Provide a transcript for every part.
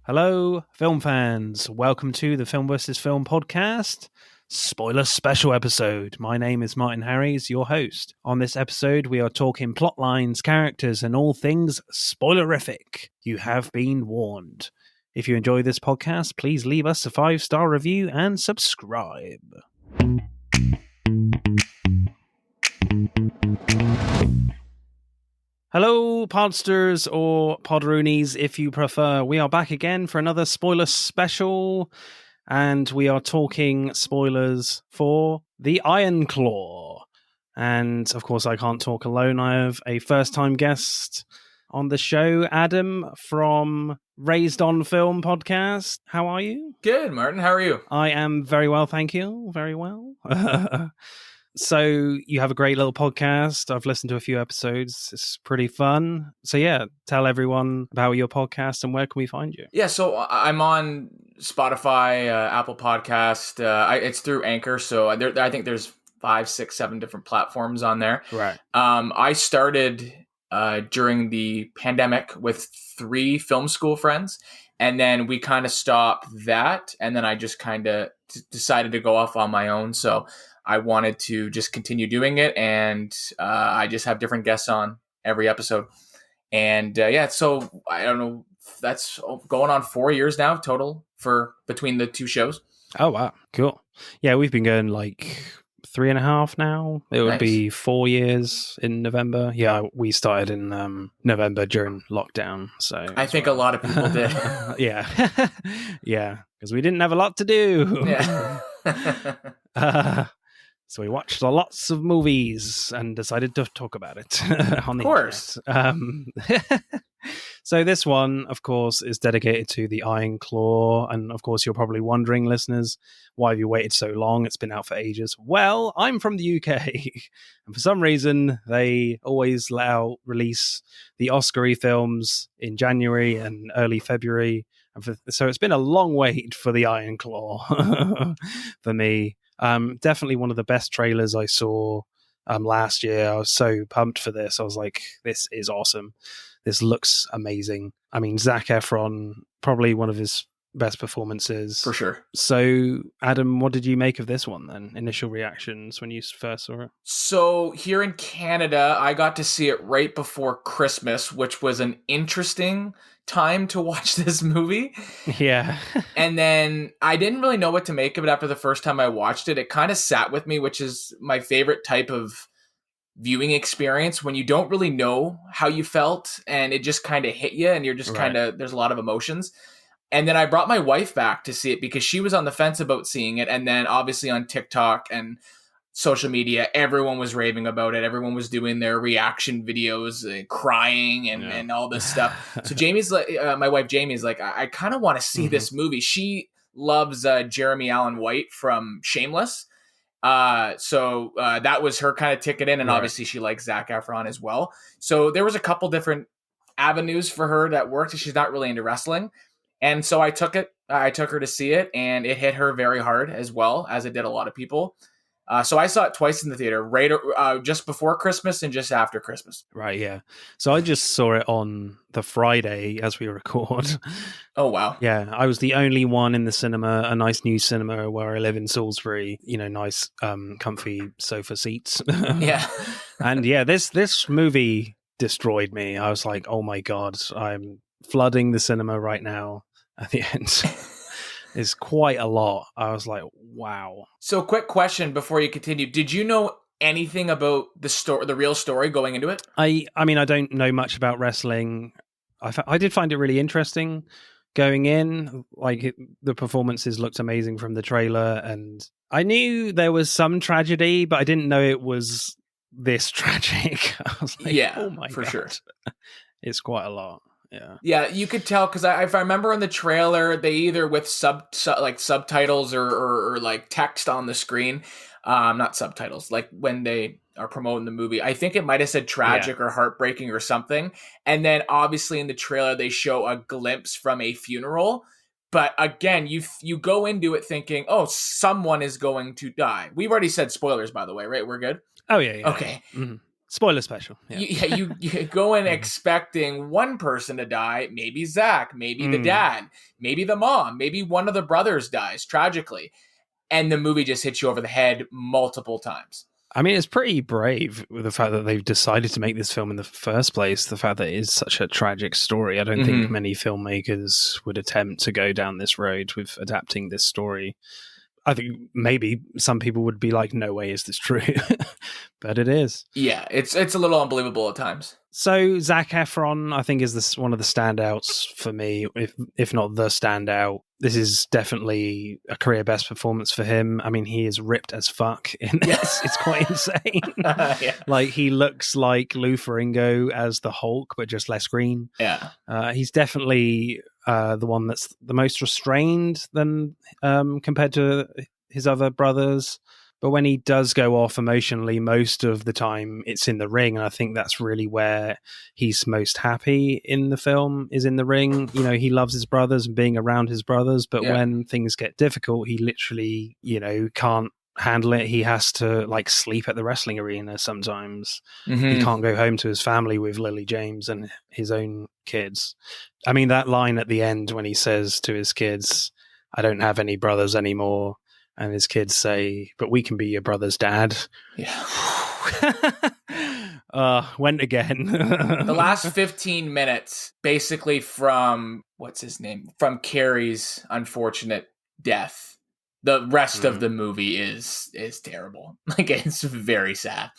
Hello, film fans. Welcome to the Film vs. Film podcast, spoiler special episode. My name is Martin Harries, your host. On this episode, we are talking plot lines, characters, and all things spoilerific. You have been warned. If you enjoy this podcast, please leave us a 5-star review and subscribe. Hello, podsters or podroonies, if you prefer. We are back again for another spoiler special, and we are talking spoilers for The Iron Claw. And, of course, I can't talk alone. I have a first-time guest on the show, Adam from Raised on Film podcast. How are you? Good, Martin. How are you? I am very well, thank you. Very well. So you have a great little podcast. I've listened to a few episodes. It's pretty fun. So yeah, tell everyone about your podcast and where can we find you? Yeah, so I'm on Spotify, Apple Podcast. It's through Anchor, so I think there's 5, 6, 7 different platforms on there. Right. I started during the pandemic with 3 film school friends, and then we kind of stopped that, and then I just kind of decided to go off on my own. So I wanted to just continue doing it, and I just have different guests on every episode. And so I don't know, that's going on 4 years now total for between the 2 shows. Oh, wow. Cool. Yeah, we've been going like 3.5 now. It would be 4 years in November. Yeah, we started in November during lockdown. So I think a lot of people did. Yeah. Yeah, because we didn't have a lot to do. Yeah. So we watched lots of movies and decided to talk about it on the course. internet. So this one, of course, is dedicated to The Iron Claw. And of course, you're probably wondering, listeners, why have you waited so long? It's been out for ages. Well, I'm from the UK. And for some reason, they always release the Oscar-y films in January and early February. So it's been a long wait for The Iron Claw for me. Definitely one of the best trailers I saw last year. I was so pumped for this. I was like, this is awesome. This looks amazing. I mean, Zac Efron, probably one of his best performances. For sure. So, Adam, what did you make of this one then? Initial reactions when you first saw it? So here in Canada, I got to see it right before Christmas, which was an interesting time to watch this movie. Yeah. And then I didn't really know what to make of it after the first time I watched it. It kind of sat with me, which is my favorite type of viewing experience, when you don't really know how you felt and it just kind of hit you and you're just kind of, there's a lot of emotions. And then I brought my wife back to see it because she was on the fence about seeing it. And then obviously on TikTok and social media, everyone was raving about it. Everyone was doing their reaction videos, crying and all this stuff. So Jamie's like, my wife Jamie's like, I kind of want to see this movie. She loves Jeremy Allen White from Shameless. So that was her kind of ticket in, and obviously she likes Zac Efron as well. So there was a couple different avenues for her that worked. She's not really into wrestling. And so I took her to see it, and it hit her very hard as well, as it did a lot of people. So I saw it twice in the theater, just before Christmas and just after Christmas. Right, yeah. So I just saw it on the Friday as we record. Oh, wow. Yeah, I was the only one in the cinema, a nice new cinema where I live in Salisbury, nice comfy sofa seats. Yeah. And yeah, this movie destroyed me. I was like, oh my God, I'm flooding the cinema right now at the end. Is quite a lot. I was like, wow. So quick question before you continue. Did you know anything about the real story going into it? I mean, I don't know much about wrestling. I did find it really interesting going in. Like, the performances looked amazing from the trailer, and I knew there was some tragedy, but I didn't know it was this tragic. I was like, oh my God. For sure. It's quite a lot. Yeah, you could tell because if I remember in the trailer, they either with subtitles or like text on the screen, not subtitles, like when they are promoting the movie. I think it might have said tragic or heartbreaking or something. And then obviously in the trailer, they show a glimpse from a funeral. But again, you go into it thinking, oh, someone is going to die. We've already said spoilers, by the way, right? We're good? Oh, yeah. Okay. Mm-hmm. Spoiler special. Yeah. You go in expecting one person to die, maybe Zach, maybe the dad, maybe the mom, maybe one of the brothers dies tragically. And the movie just hits you over the head multiple times. I mean, it's pretty brave with the fact that they've decided to make this film in the first place. The fact that it is such a tragic story. I don't think many filmmakers would attempt to go down this road with adapting this story. I think maybe some people would be like, no way is this true. But it is. Yeah, it's a little unbelievable at times. So Zac Efron, I think, is one of the standouts for me, if not the standout. This is definitely a career best performance for him. I mean, he is ripped as fuck in this. It's quite insane. Yeah. Like, he looks like Lou Ferrigno as the Hulk, but just less green. Yeah. He's definitely the one that's the most restrained than compared to his other brothers. But when he does go off emotionally, most of the time it's in the ring. And I think that's really where he's most happy in the film, is in the ring. You know, he loves his brothers and being around his brothers. But when things get difficult, he literally, you know, can't handle it. He has to like sleep at the wrestling arena sometimes. He can't go home to his family with Lily James and his own kids. I mean, that line at the end when he says to his kids, "I don't have any brothers anymore." And his kids say, "But we can be your brother's dad." Yeah. Went again. The last 15 minutes, basically from, what's his name? From Carrie's unfortunate death. The rest of the movie is terrible. Like, it's very sad.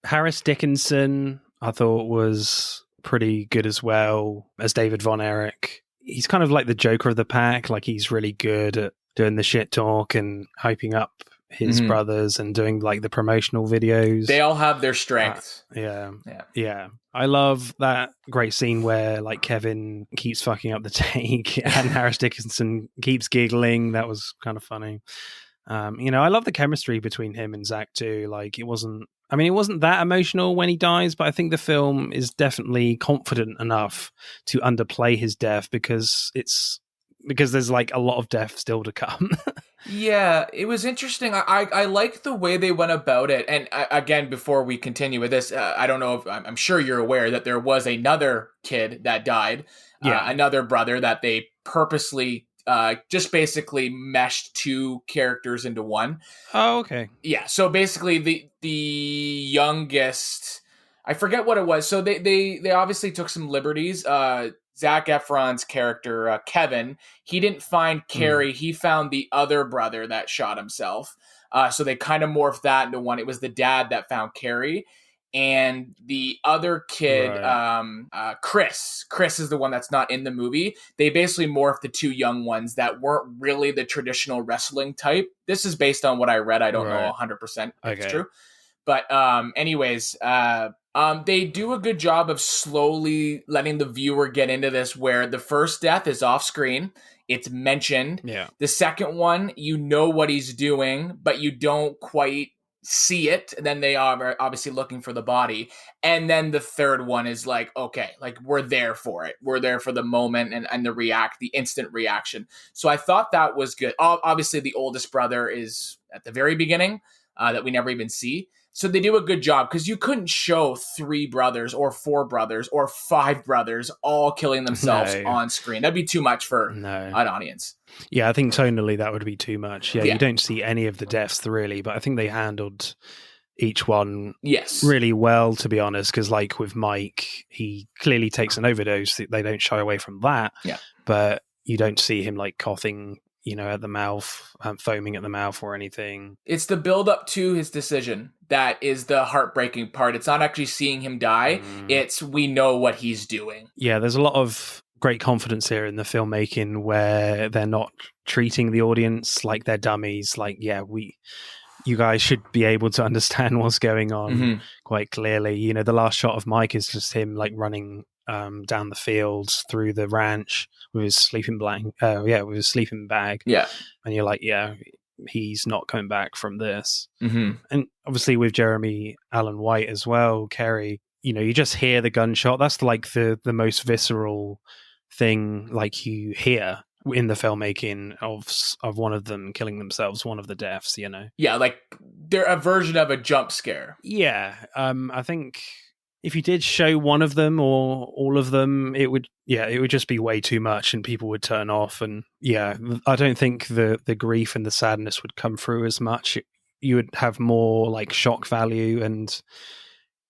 Harris Dickinson, I thought, was pretty good as well as David Von Erich. He's kind of like the Joker of the pack. Like, he's really good at doing the shit talk and hyping up his brothers and doing like the promotional videos. They all have their strengths. Yeah. I love that great scene where like Kevin keeps fucking up the take and Harris Dickinson keeps giggling. That was kind of funny. You know, I love the chemistry between him and Zach too. Like, it wasn't that emotional when he dies, but I think the film is definitely confident enough to underplay his death because there's like a lot of death still to come. Yeah, it was interesting. I liked the way they went about it. And again, before we continue with this, I don't know if I'm sure you're aware that there was another kid that died. Another brother that they purposely just basically meshed two characters into one. Oh, okay. Yeah. So basically the youngest, I forget what it was. So they obviously took some liberties. Zac Efron's character, Kevin, he didn't find Carrie. He found the other brother that shot himself. So they kind of morphed that into one. It was the dad that found Carrie. And the other kid, Chris is the one that's not in the movie. They basically morphed the two young ones that weren't really the traditional wrestling type. This is based on what I read. I don't know 100% if it's true. But anyways, they do a good job of slowly letting the viewer get into this, where the first death is off screen. It's mentioned. Yeah. The second one, you know what he's doing, but you don't quite see it. And then they are obviously looking for the body. And then the third one is like, okay, like, we're there for it. We're there for the moment and the instant reaction. So I thought that was good. Obviously, the oldest brother is at the very beginning that we never even see. So they do a good job, because you couldn't show 3 brothers or 4 brothers or 5 brothers all killing themselves on screen. That'd be too much for an audience. Yeah, I think tonally that would be too much. Yeah, you don't see any of the deaths really, but I think they handled each one really well, to be honest, because like with Mike, he clearly takes an overdose. They don't shy away from that. Yeah. But you don't see him like coughing, you know, at the mouth, foaming at the mouth or anything. It's the build up to his decision that is the heartbreaking part. It's not actually seeing him die. It's, we know what he's doing. Yeah, there's a lot of great confidence here in the filmmaking where they're not treating the audience like they're dummies. Like, you guys should be able to understand what's going on quite clearly. You know, the last shot of Mike is just him like running down the fields through the ranch with his sleeping bag. Yeah. And you're like, he's not coming back from this. And obviously with Jeremy Allen White as well, Kerry, you know, you just hear the gunshot. That's like the most visceral thing like you hear in the filmmaking of one of them killing themselves, one of the deaths, you know. Yeah, like they're a version of a jump scare. Yeah, I think if you did show one of them or all of them, it would just be way too much, and people would turn off. And yeah, I don't think the grief and the sadness would come through as much. You would have more like shock value, and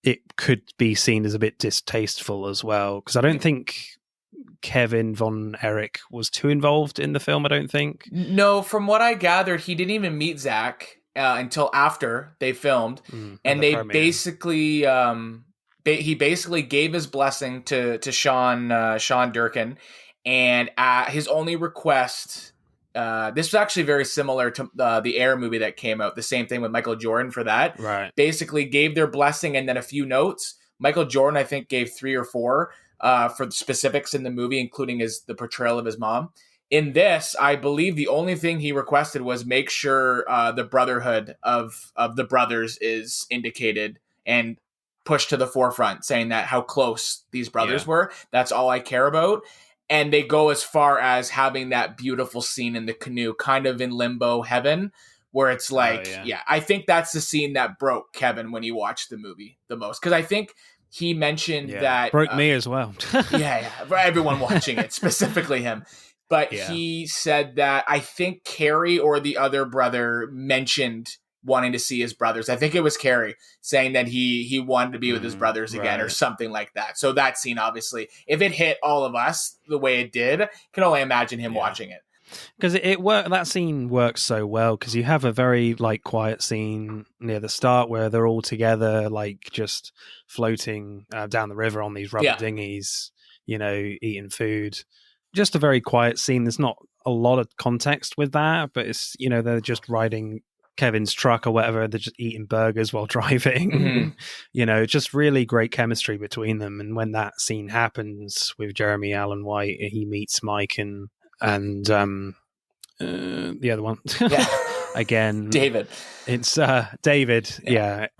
it could be seen as a bit distasteful as well. Because I don't think Kevin Von Erich was too involved in the film, I don't think. No, from what I gathered, he didn't even meet Zach until after they filmed, and they premiere. basically he basically gave his blessing to Sean Durkin, and his only request. This was actually very similar to the Air movie that came out. The same thing with Michael Jordan for that. Right. Basically gave their blessing and then a few notes. Michael Jordan, I think, gave 3 or 4 for the specifics in the movie, including the portrayal of his mom. In this, I believe the only thing he requested was make sure the brotherhood of the brothers is indicated and pushed to the forefront, saying that how close these brothers were. That's all I care about. And they go as far as having that beautiful scene in the canoe, kind of in limbo heaven, where it's like, I think that's the scene that broke Kevin when he watched the movie the most. Because I think he mentioned that... Broke me as well. For everyone watching it, specifically him. But he said that I think Carrie or the other brother mentioned wanting to see his brothers. I think it was Carrie saying that he wanted to be with his brothers again or something like that. So that scene, obviously, if it hit all of us the way it did, can only imagine him watching it. Because it worked. That scene works so well because you have a very like quiet scene near the start where they're all together, like just floating down the river on these rubber dinghies, you know, eating food. Just a very quiet scene. There's not a lot of context with that, but it's, you know, they're just riding Kevin's truck or whatever. They're just eating burgers while driving. You know, just really great chemistry between them. And when that scene happens with Jeremy Allen White, he meets Mike and the other one again, David. It's David.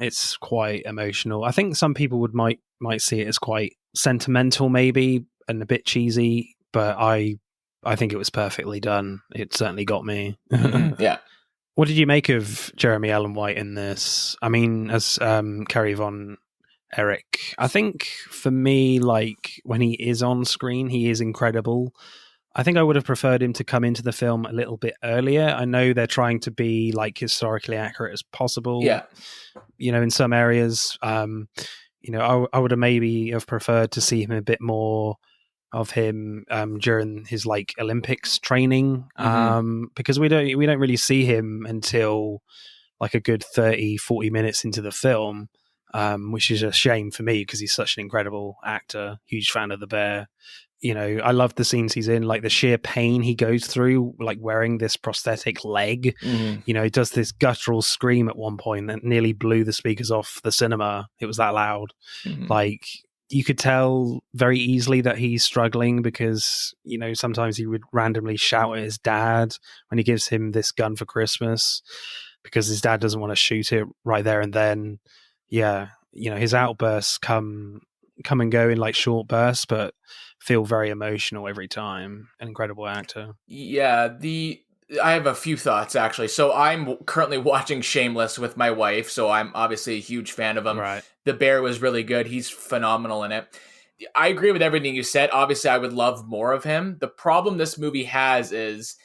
It's quite emotional. I think some people might see it as quite sentimental, maybe, and a bit cheesy. But I think it was perfectly done. It certainly got me. What did you make of Jeremy Allen White in this? I mean, as Kerry Von Erich, I think for me, like when he is on screen, he is incredible. I think I would have preferred him to come into the film a little bit earlier. I know they're trying to be like historically accurate as possible. You know, in some areas, you know, I would have maybe have preferred to see him a bit more of him during his like Olympics training, because we don't really see him until like a good 30-40 minutes into the film, which is a shame for me because he's such an incredible actor. Huge fan of The Bear. You know, I love the scenes he's in, like the sheer pain he goes through, like wearing this prosthetic leg. You know, he does this guttural scream at one point that nearly blew the speakers off the cinema. It was that loud. Like, you could tell very easily that he's struggling because, you know, sometimes he would randomly shout at his dad when he gives him this gun for Christmas because his dad doesn't want to shoot it right there and then. Yeah, you know, his outbursts come and go in like short bursts, but feel very emotional every time. An incredible actor. I have a few thoughts actually. So I'm currently watching Shameless with my wife, so I'm obviously a huge fan of him. The Bear was really good. He's phenomenal in it. I agree with everything you said. Obviously, I would love more of him. The problem this movie has is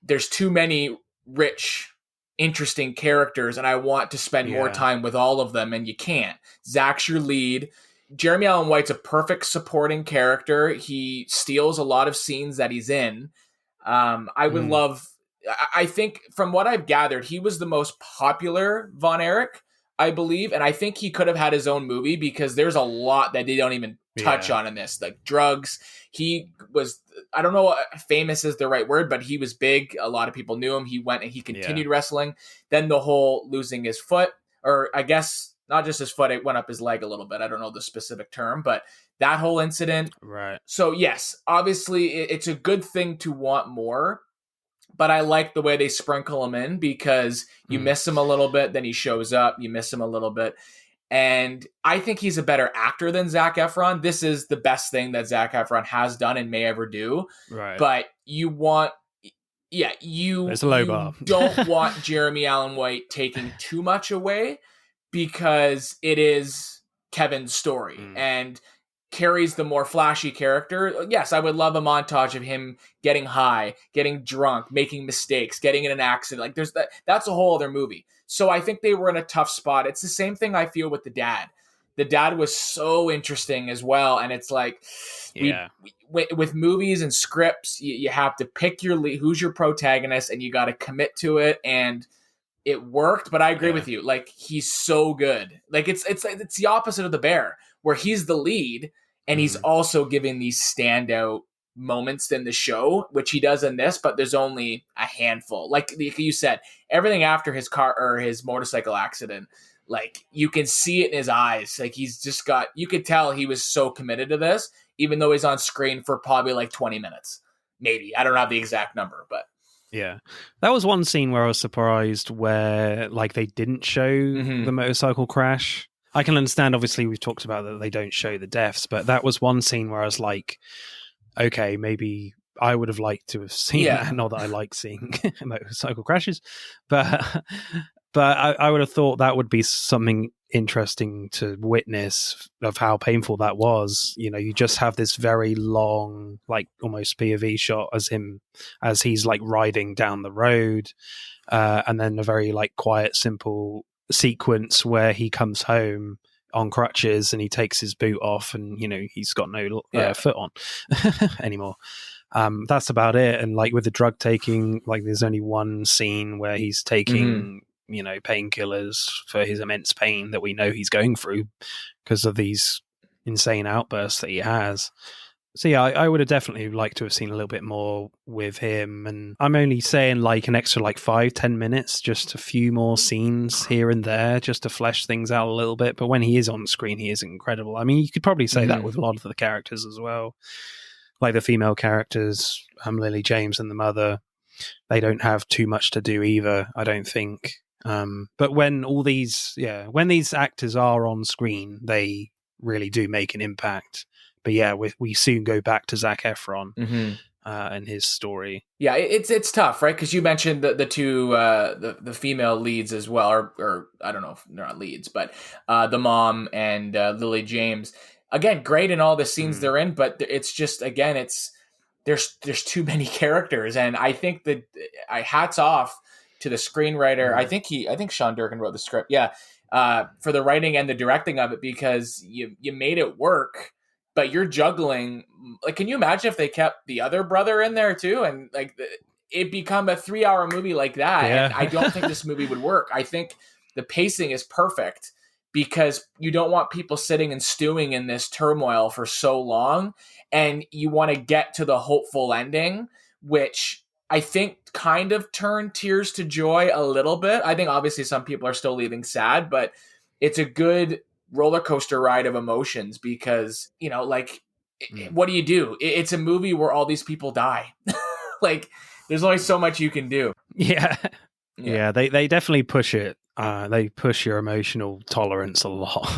there's too many rich, interesting characters, and I want to spend more time with all of them, and you can't. Zach's your lead. Jeremy Allen White's a perfect supporting character. He steals a lot of scenes that he's in. I would love... I think from what I've gathered, he was the most popular Von Erich, I believe. And I think he could have had his own movie because there's a lot that they don't even touch on in this. Like drugs. He was, I don't know what famous is the right word, but he was big. A lot of people knew him. He went and he continued wrestling. Then the whole losing his foot, or I guess not just his foot, it went up his leg a little bit. I don't know the specific term, but that whole incident. So yes, obviously it's a good thing to want more. But I like the way they sprinkle him in because you miss him a little bit, then he shows up, you miss him a little bit. And I think he's a better actor than Zac Efron. This is the best thing that Zac Efron has done and may ever do. But you want, yeah, It's a low you bar. don't want Jeremy Allen White taking too much away, because it is Kevin's story and Carrie's the more flashy character. Yes, I would love a montage of him getting high, getting drunk, making mistakes, getting in an accident. Like there's that's a whole other movie. So I think they were in a tough spot. It's the same thing I feel with the dad. The dad was so interesting as well, and it's like Yeah. with movies and scripts, you have to pick your lead, who's your protagonist, and you got to commit to it. And it worked, but I agree with you. Like he's so good. Like it's the opposite of the bear, where he's the lead and he's also giving these standout moments in the show, which he does in this, but there's only a handful. Like you said, everything after his car or his motorcycle accident, like you can see it in his eyes. Like he's just got, you could tell he was so committed to this, even though he's on screen for probably like 20 minutes. Maybe. I don't have the exact number, but yeah. That was one scene where I was surprised where like they didn't show the motorcycle crash. I can understand, obviously, we've talked about that they don't show the deaths, but that was one scene where I was like, okay, maybe I would have liked to have seen that. Not that I like seeing motorcycle crashes, but I would have thought that would be something interesting to witness of how painful that was. You know, you just have this very long, like almost POV shot as he's like riding down the road, and then a very like quiet, simple sequence where he comes home on crutches and he takes his boot off and, you know, he's got no foot on anymore. That's about it. And like with the drug taking, like there's only one scene where he's taking, you know, painkillers for his immense pain that we know he's going through because of these insane outbursts that he has. So yeah, I would have definitely liked to have seen a little bit more with him. And I'm only saying like an extra like 5-10 minutes, just a few more scenes here and there, just to flesh things out a little bit. But when he is on screen, he is incredible. I mean, you could probably say that with a lot of the characters as well. Like the female characters, Lily James and the mother, they don't have too much to do either, I don't think. But when when these actors are on screen, they really do make an impact. But yeah, we soon go back to Zac Efron and his story. Yeah, it's tough, right? Because you mentioned the two the female leads as well, or I don't know if they're not leads, but the mom and Lily James. Again, great in all the scenes they're in, but it's just there's too many characters, and I think that hats off to the screenwriter. I think Sean Durkin wrote the script. Yeah, for the writing and the directing of it, because you made it work. But you're juggling, like, can you imagine if they kept the other brother in there too? And like it become a 3-hour movie like that. Yeah. And I don't think this movie would work. I think the pacing is perfect because you don't want people sitting and stewing in this turmoil for so long. And you want to get to the hopeful ending, which I think kind of turned tears to joy a little bit. I think obviously some people are still leaving sad, but it's a good roller coaster ride of emotions because, you know, like, what do? It's a movie where all these people die. Like, there's only so much you can do. Yeah. They definitely push it. They push your emotional tolerance a lot.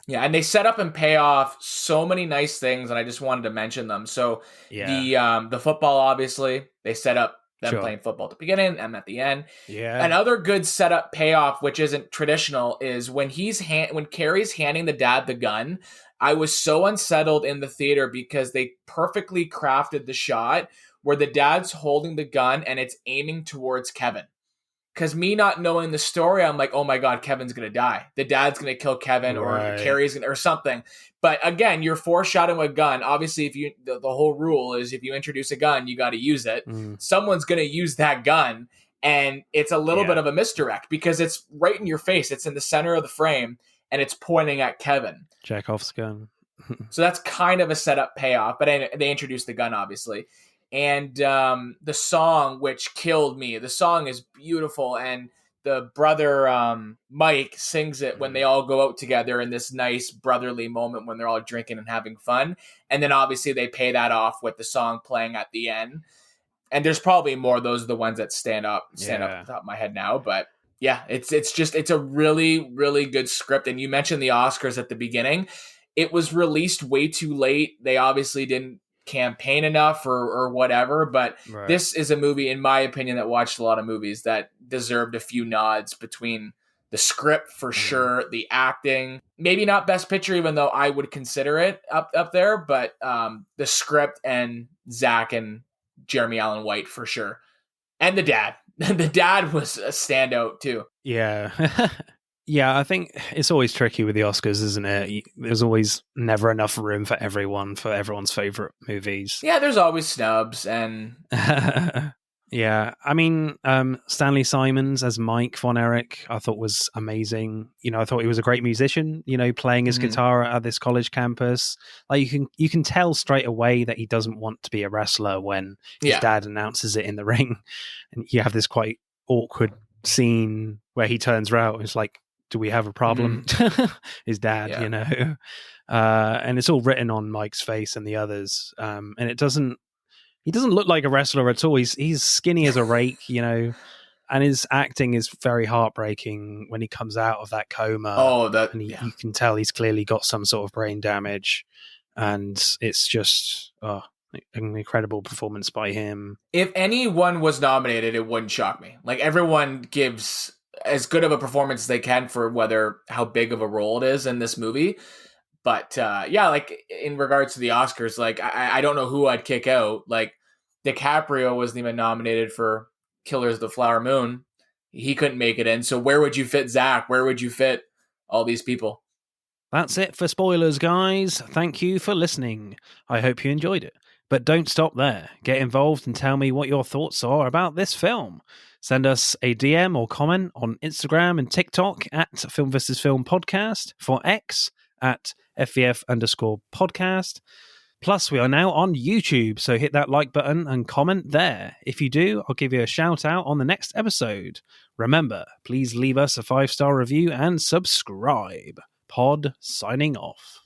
Yeah, and they set up and pay off so many nice things, and I just wanted to mention them. So the football, obviously, they set up them playing football at the beginning and at the end. Yeah. Another good setup payoff, which isn't traditional, is when when Carrie's handing the dad the gun. I was so unsettled in the theater because they perfectly crafted the shot where the dad's holding the gun and it's aiming towards Kevin. Because me not knowing the story, I'm like, oh my God, Kevin's going to die. The dad's going to kill Kevin or Carrie's going to, or something. But again, you're foreshadowing a gun. Obviously, if you the whole rule is if you introduce a gun, you got to use it. Someone's going to use that gun. And it's a little bit of a misdirect because it's right in your face. It's in the center of the frame and it's pointing at Kevin. Chekhov's gun. So that's kind of a setup payoff. But they introduced the gun, obviously. And the song, which killed me, the song is beautiful. And the brother, Mike, sings it when they all go out together in this nice brotherly moment when they're all drinking and having fun. And then obviously they pay that off with the song playing at the end. And there's probably more. Those are the ones that stand up at the top of my head now. But yeah, it's a really, really good script. And you mentioned the Oscars at the beginning. It was released way too late. They obviously didn't campaign enough or whatever, but Right. this is a movie, in my opinion, that watched a lot of movies that deserved a few nods between the script for sure, the acting, maybe not Best Picture, even though I would consider it up there, but the script and Zach and Jeremy Allen White for sure. And the dad. The dad was a standout too. Yeah. Yeah, I think it's always tricky with the Oscars, isn't it? There's always never enough room for everyone, for everyone's favorite movies. Yeah, there's always snubs and yeah, I mean, Stanley Simons as Mike Von Erich, I thought was amazing. You know, I thought he was a great musician. You know, playing his guitar at this college campus. Like you can tell straight away that he doesn't want to be a wrestler when his dad announces it in the ring, and you have this quite awkward scene where he turns around. It's like, do we have a problem? His dad, you know, and it's all written on Mike's face and the others, and it doesn't. He doesn't look like a wrestler at all. He's skinny as a rake, you know, and his acting is very heartbreaking when he comes out of that coma. Oh, you can tell he's clearly got some sort of brain damage, and it's just an incredible performance by him. If anyone was nominated, it wouldn't shock me. Like, everyone gives as good of a performance as they can for how big of a role it is in this movie. But like in regards to the Oscars, like I don't know who I'd kick out. Like, DiCaprio wasn't even nominated for Killers of the Flower Moon. He couldn't make it in. So where would you fit Zach? Where would you fit all these people? That's it for spoilers, guys. Thank you for listening. I hope you enjoyed it. But don't stop there. Get involved and tell me what your thoughts are about this film. Send us a DM or comment on Instagram and TikTok at Film vs. Film Podcast, for X at FVF_podcast. Plus, we are now on YouTube, so hit that like button and comment there. If you do, I'll give you a shout out on the next episode. Remember, please leave us a 5-star review and subscribe. Pod signing off.